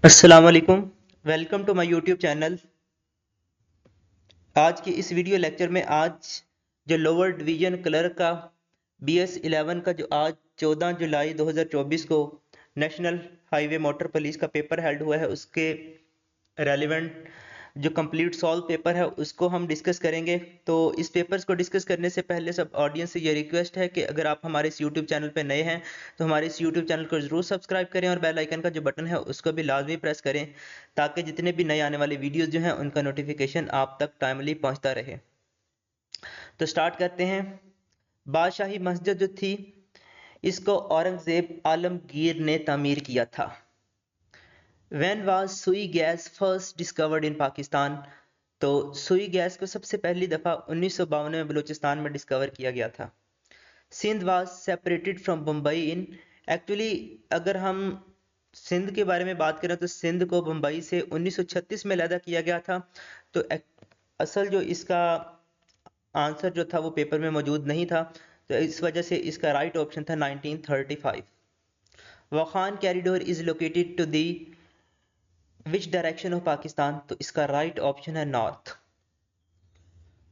अस्सलाम वालेकुम। Welcome to my YouTube channel. आज की इस वीडियो लेक्चर में आज जो लोअर डिवीजन क्लर्क का BS11 का जो आज 14 जुलाई 2024 को नेशनल हाईवे मोटर पुलिस का पेपर हेल्ड हुआ है उसके रेलिवेंट जो कंप्लीट सॉल्व पेपर है उसको हम डिस्कस करेंगे। तो इस पेपर्स को डिस्कस करने से पहले सब ऑडियंस से ये रिक्वेस्ट है कि अगर आप हमारे इस यूट्यूब चैनल पे नए हैं तो हमारे इस यूट्यूब चैनल को ज़रूर सब्सक्राइब करें और बेल आइकन का जो बटन है उसको भी लाजमी प्रेस करें ताकि जितने भी नए आने वाले वीडियोस जो हैं उनका नोटिफिकेशन आप तक टाइमली पहुंचता रहे। तो स्टार्ट करते हैं। बादशाही मस्जिद जो थी इसको औरंगजेब आलमगीर ने तामीर किया था। When was सुई gas first discovered in Pakistan? तो सुई गैस को सबसे पहली दफ़ा 1952 में बलूचिस्तान में डिस्कवर किया गया था। Sindh was separated from Bombay in actually अगर हम सिंध के बारे में बात करें तो सिंध को बम्बई से 1936 में अलहदा किया गया था। तो असल जो इसका आंसर जो था वो पेपर में मौजूद नहीं था, तो इस वजह से इसका राइट ऑप्शन था 1935। Wakhan corridor is located to the which direction of Pakistan? तो इसका राइट ऑप्शन है north.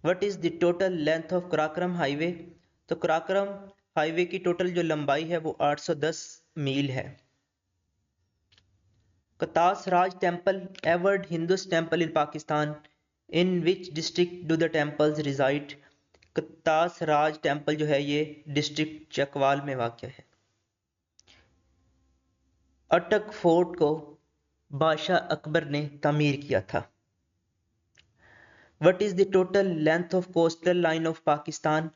What is the total length of Karakoram highway? तो कराक्रम हाईवे की टोटल जो लंबाई है वो 810 मील है। कतास राज टेम्पल एवर्ड Hindus temple in Pakistan, in which district do the temples reside? Katas Raj temple जो है ये डिस्ट्रिक्ट चकवाल में वाक़ है। अटक फोर्ट को बादशाह अकबर ने तामीर किया था। What is the total length of coastal line of Pakistan?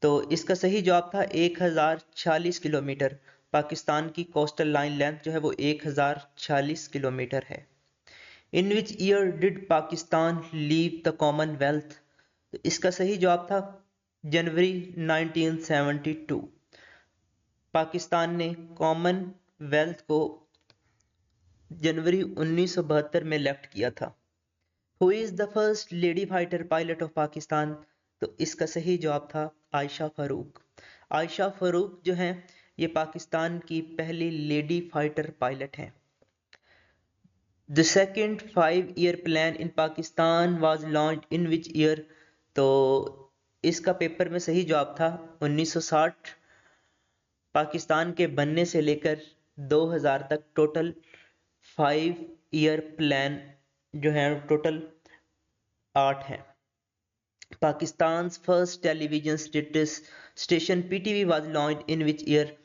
तो इसका सही जवाब था 1046 किलोमीटर। पाकिस्तान की कोस्टल लाइन लेंथ जो है वो 1046 किलोमीटर है। In which year did Pakistan leave the commonwealth? तो इसका सही जवाब था जनवरी 1972। पाकिस्तान ने कॉमनवेल्थ को जनवरी 1972 में लेफ्ट किया था। Who is the first lady fighter pilot of Pakistan? तो इसका सही जवाब था आयशा फारूक। आयशा फारूक जो हैं ये पाकिस्तान की पहली लेडी फाइटर पायलट हैं। The second 5 year plan in Pakistan was launch in which year? तो इसका पेपर में सही जवाब था 1960। पाकिस्तान के बनने से लेकर 2000 तक टोटल 5 ईयर प्लान जो है टोटल 8 हैं। Pakistan first television station PTV was launched in which year?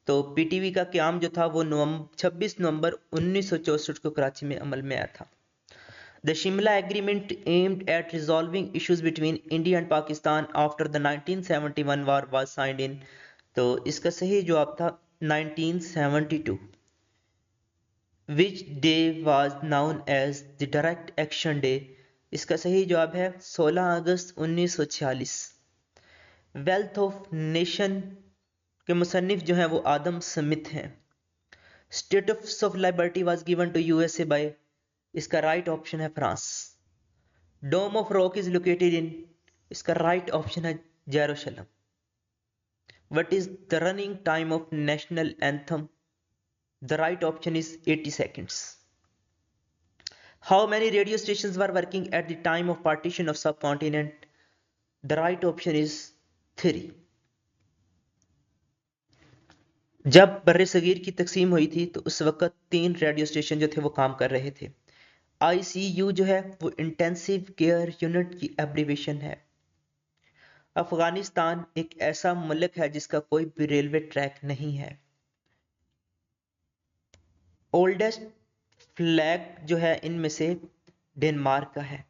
तो PTV का क्याम जो था वो 26 नवंबर 1964 को कराची में अमल में आया था। The Shimla agreement aimed at resolving issues between India and Pakistan after the 1971 war was signed in? तो इसका सही जवाब था 1972। Which day was known as the direct action day? इसका सही जवाब है 16 अगस्त 1946। वेल्थ ऑफ नेशन के मुसन्निफ जो हैं वो आदम स्मिथ हैं। Statue of liberty was given to USA by? इसका राइट ऑप्शन है France. Dome of rock is located in? इसका राइट ऑप्शन है Jerusalem. What is the running time of national anthem? The right option is 80 seconds. How many radio stations were working at the time of partition of subcontinent? The right option is 3. जब बर्रे सगीर की तकसीम हुई थी तो उस वक्त 3 radio station जो थे वो काम कर रहे थे। ICU जो है वो इंटेंसिव केयर यूनिट की एब्रीवेशन है। अफगानिस्तान एक ऐसा मुल्क है जिसका कोई भी रेलवे ट्रैक नहीं है। ओल्डेस्ट फ्लैग जो है इनमें से डेनमार्क का है।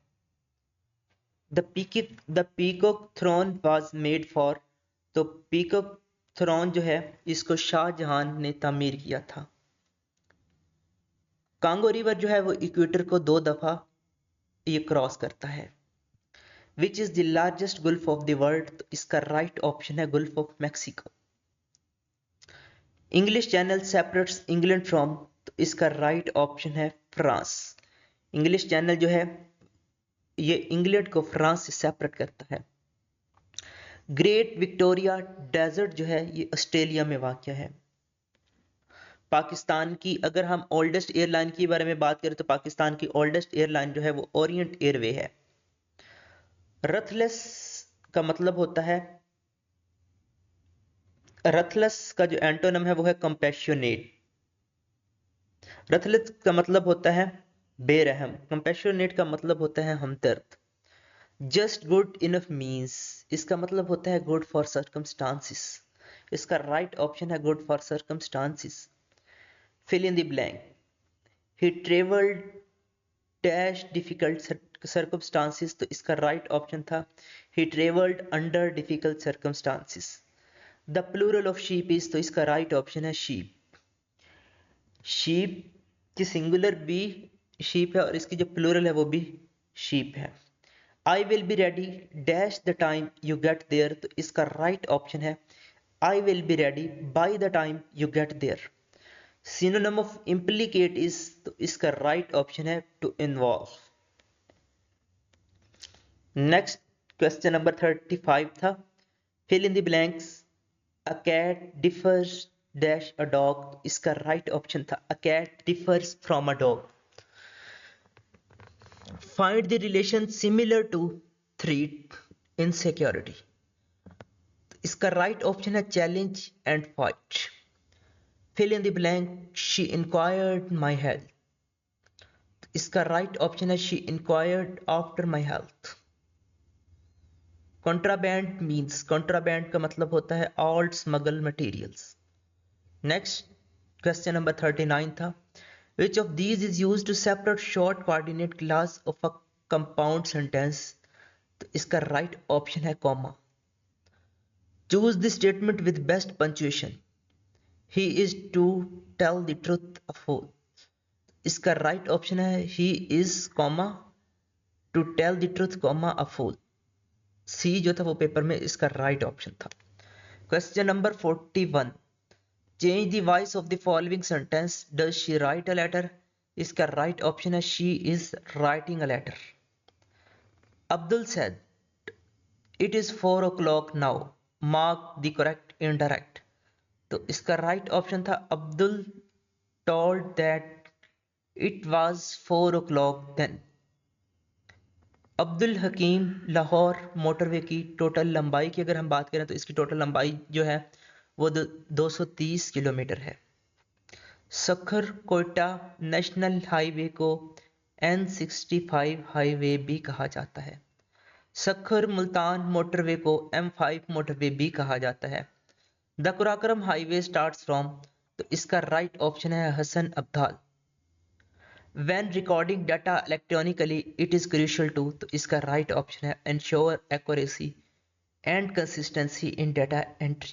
The peacock throne was made for? तो पीकॉक थ्रोन जो है इसको शाहजहां ने तामीर किया था। कांगो रिवर जो है वो इक्वेटर को 2 दफा ये क्रॉस करता है। Which is the largest Gulf of the world? तो इसका राइट ऑप्शन है Gulf of Mexico. English channel separates England from? तो इसका राइट ऑप्शन है फ्रांस। इंग्लिश चैनल जो है ये इंग्लैंड को फ्रांस से सेपरेट करता है। ग्रेट विक्टोरिया डेजर्ट जो है ये ऑस्ट्रेलिया में वाक़ है। पाकिस्तान की अगर हम ओल्डेस्ट एयरलाइन के बारे में बात करें तो पाकिस्तान की ओल्डेस्ट एयरलाइन जो है वो ओरिएंट एयरवे है। रथलेस का मतलब होता है, रथलेस का जो एंटोनम है वो है कंपैशनेट। रथलेस का मतलब होता है बेरहम, कंपैशनेट का मतलब होता है हमदर्द। जस्ट गुड इनफ मीन्स, इसका मतलब होता है गुड फॉर सर्कमस्टांसिस। इसका राइट ऑप्शन है good for circumstances. Fill in the blank. He travelled dash difficult circumstances, तो इसका राइट ऑप्शन था he travelled under difficult circumstances. The plural of sheep is, तो इसका राइट ऑप्शन है sheep. Sheep की singular भी sheep है और इसकी जो प्लूरल है वो भी शीप है। I will be ready dash the time you get there, तो इसका राइट ऑप्शन है I will be ready by the time you get there. Synonym of implicate is, तो इसका राइट ऑप्शन है to involve. Next question number 35 था, fill in the blanks. A cat differs dash a dog, इसका right option था a cat differs from a dog. Find the relation similar to threat in security, इसका right option है challenge and fight. Fill in the blank, she inquired my health, इसका right option है she inquired after my health. Contraband means, contraband का मतलब होता है all smuggle materials. Next question number 39 था, which of these is use to separate short coordinate clause of a compound sentence, तो इसका right option है comma. Choose the statement with best punctuation, he is to tell the truth a fool, इसका right option है he is comma to tell the truth comma a fool. C जो था वो paper में इसका right option था। Question number 41, change the voice of the following sentence, does she write a letter, इसका right option है she is writing a letter. Abdul said it is 4 o'clock now, mark the correct indirect, तो इसका right option था Abdul told that it was 4 o'clock then. Abdul Hakim Lahore motorway की total लंबाई की अगर हम बात करें तो इसकी टोटल लंबाई जो है वो 230 किलोमीटर है। सखर कोयटा नेशनल हाईवे को N65 हाईवे भी कहा जाता है। सखर मुल्तान मोटरवे को M5 मोटरवे भी कहा जाता है। द कुराकरम हाईवे स्टार्ट्स फ्रॉम, तो इसका राइट ऑप्शन है Hasan Abdal. When recording data electronically, it is crucial to, तो इसका राइट ऑप्शन है ensure accuracy and consistency in data entry.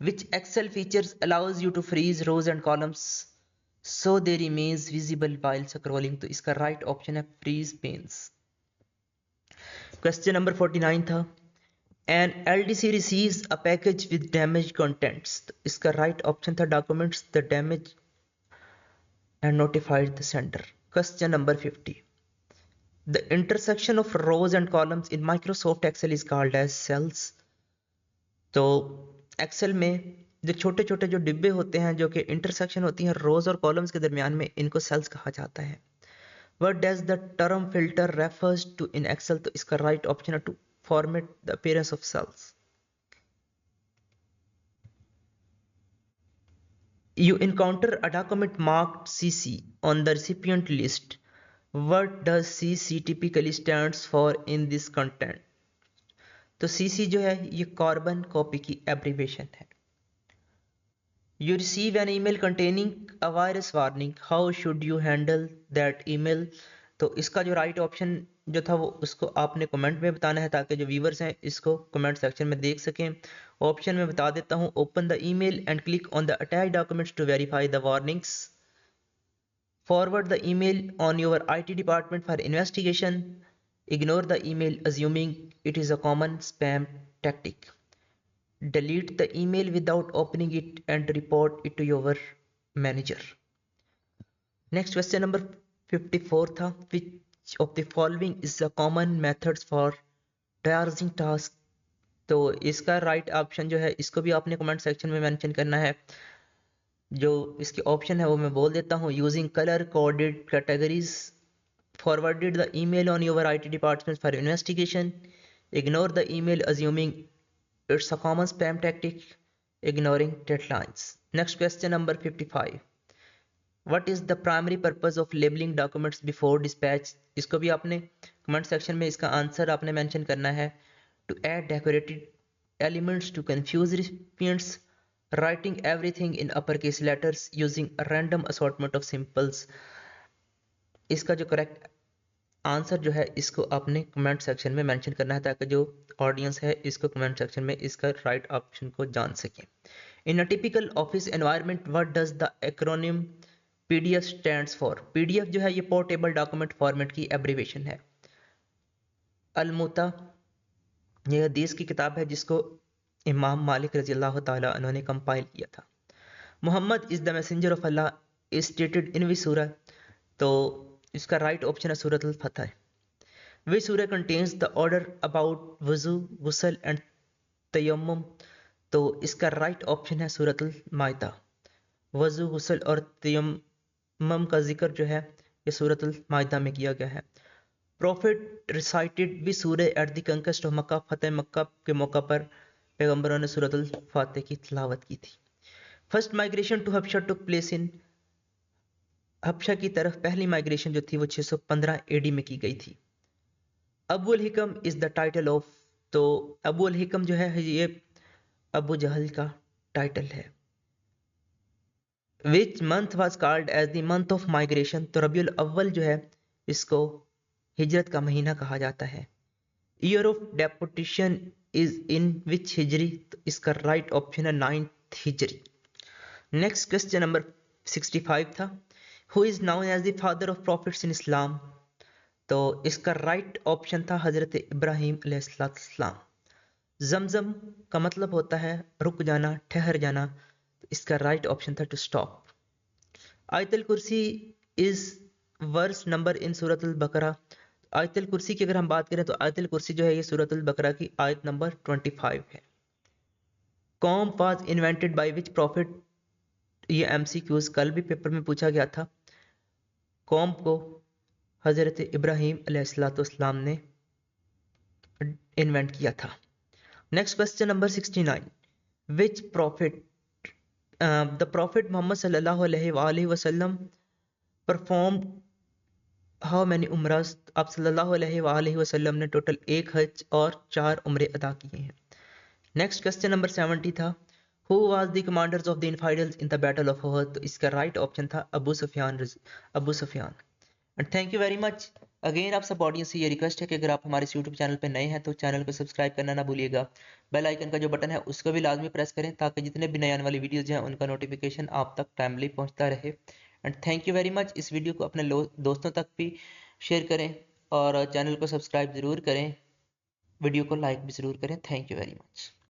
Which Excel features allows you to freeze rows and columns so they remains visible while scrolling, तो इसका right option है freeze panes. Question number 49 था, an LDC receives a package with damaged contents, तो इसका right option था documents the damage and notified the sender. Question number 50, the intersection of rows and columns in Microsoft Excel is called as cells. तो Excel में जो छोटे छोटे जो डिब्बे होते हैं जो कि इंटरसेक्शन होती हैं रोज और कॉलम्स के दरमियान में, इनको सेल्स कहा जाता है। What does the term filter refers to in Excel, तो इसका राइट ऑप्शन है to format the appearance of cells. You encounter a document marked CC on the recipient list. What does CC typically stands for in this content? तो CC जो है ये carbon copy की abbreviation है। You receive an email containing a virus warning. How should you handle that email? तो इसका जो right option जो था वो उसको आपने कमेंट में बताना है ताकि जो व्यूवर्स हैं इसको कमेंट सेक्शन में देख सकें। ऑप्शन में बता देता हूँ, open the email and click on the attach documents to verify the warnings, forward the email on your IT department for investigation, ignore the email assuming it is a common spam tactic, delete the email without opening it and report it to your manager. Next question number 54 था, which of the following is the common methods for triaging task, तो इसका right option जो है इसको भी आपने comment section में mention करना है। जो इसके ऑप्शन है वो मैं बोल देता हूँ। Using colour coded categories, forwarded the email on your IT department for investigation, ignore the email assuming it's a common spam tactic, ignoring deadlines. Next question number 55. What is the primary purpose of labeling documents before dispatch? इसको भी आपने comment section में इसका answer आपने mention करना है। To add decorated elements to confuse recipients, writing everything in uppercase letters using a random assortment of symbols. इसका जो करेक्ट आंसर जो है इसको आपने कमेंट सेक्शन में मेंशन करना है ताकि जो ऑडियंस है इसको कमेंट सेक्शन में इसका राइट ऑप्शन को जान सके। In a typical office environment what does the acronym PDF stands for? PDF जो है ये पोर्टेबल डॉक्यूमेंट फॉर्मेट की एब्रीवेशन है। अलमुता ये हदीस की किताब है जिसको इमाम मालिक रजी अल्लाह तआला अन्हु ने कंपाइल किया था। Muhammad is the messenger of Allah is stated in which surah? तो इसका राइट ऑप्शन है सूरत अल फतह। Which surah contains the order about वजू, गुसल एंड तयम्मुम? तो इसका राइट ऑप्शन है सूरत अल माइदा। वजू, गुसल और तयम्मुम का जिक्र जो है ये सूरत अल माइदा में किया गया है। प्रॉफिट रिसाइटेड भी सूरह एट द कंक्वेस्ट ऑफ मक्का, फतेह मक्का के मौका पर पैगंबरों ने सूरत अल फातिह की तिलावत की थी। First migration to Habasha took place in? Habasha की तरफ पहली माइग्रेशन जो थी वो 615 एडी में की गई थी। अबू अल हिकम इज द टाइटल ऑफ? तो अबू अल हिकम जो है ये अबू जहल का टाइटल है। Which month was called as the month of migration? तो रबीउल अव्वल जो है इसको हिजरत का महीना कहा जाता है। Year of deputation is in which Hijri? तो इसका राइट ऑप्शन है 9th हिजरी। नेक्स्ट क्वेश्चन नंबर 65 था। Who is known as the father of prophets in Islam? तो इसका राइट ऑप्शन था हजरत इब्राहिम अलैहिस्सलाम। जमजम का मतलब होता है रुक जाना, ठहर जाना। तो इसका राइट ऑप्शन था टू स्टॉप। आयतल कुर्सी इज वर्स नंबर इन सूरत अल बकरा? आयतल कुर्सी की अगर हम बात करें तो आयतल कुर्सी जो है ये सूरत अल बकरा की आयत नंबर 25 है। Com was invented by which profit? ये एमसीक्यूज कल भी पेपर में पूछा गया था। कॉम को हजरत इब्राहिम अलैहिस्सलाम ने इन्वेंट किया था। Next question number 69। Which prophet the prophet Muhammad सल्लल्लाहु अलैहि वसल्लम परफॉर्म्ड हाउ मैनी उम्रास? आप सल्लल्लाहु अलैहि वसल्लम ने टोटल 1 हज और 4 उम्रे अदा किए हैं। नेक्स्ट क्वेश्चन नंबर 70 था। Who was the commanders of the infidels in the battle of Uhud? तो इसका राइट ऑप्शन था Abu Sufyan. And thank you very much. Again आप सब ऑडियंस से ये रिक्वेस्ट है कि अगर आप हमारे यूट्यूब चैनल पर नए हैं तो चैनल को सब्सक्राइब करना ना भूलिएगा। बेल आइकन का जो बटन है उसको भी लाजमी प्रेस करें ताकि जितने भी नए आने वाली वीडियोज हैं उनका नोटिफिकेशन आप तक टाइमली पहुंचता रहे। And thank you very much. इस वीडियो को अपने दोस्तों तक भी शेयर करें और चैनल को सब्सक्राइब ज़रूर करें, वीडियो को लाइक भी ज़रूर करें। Thank you very much.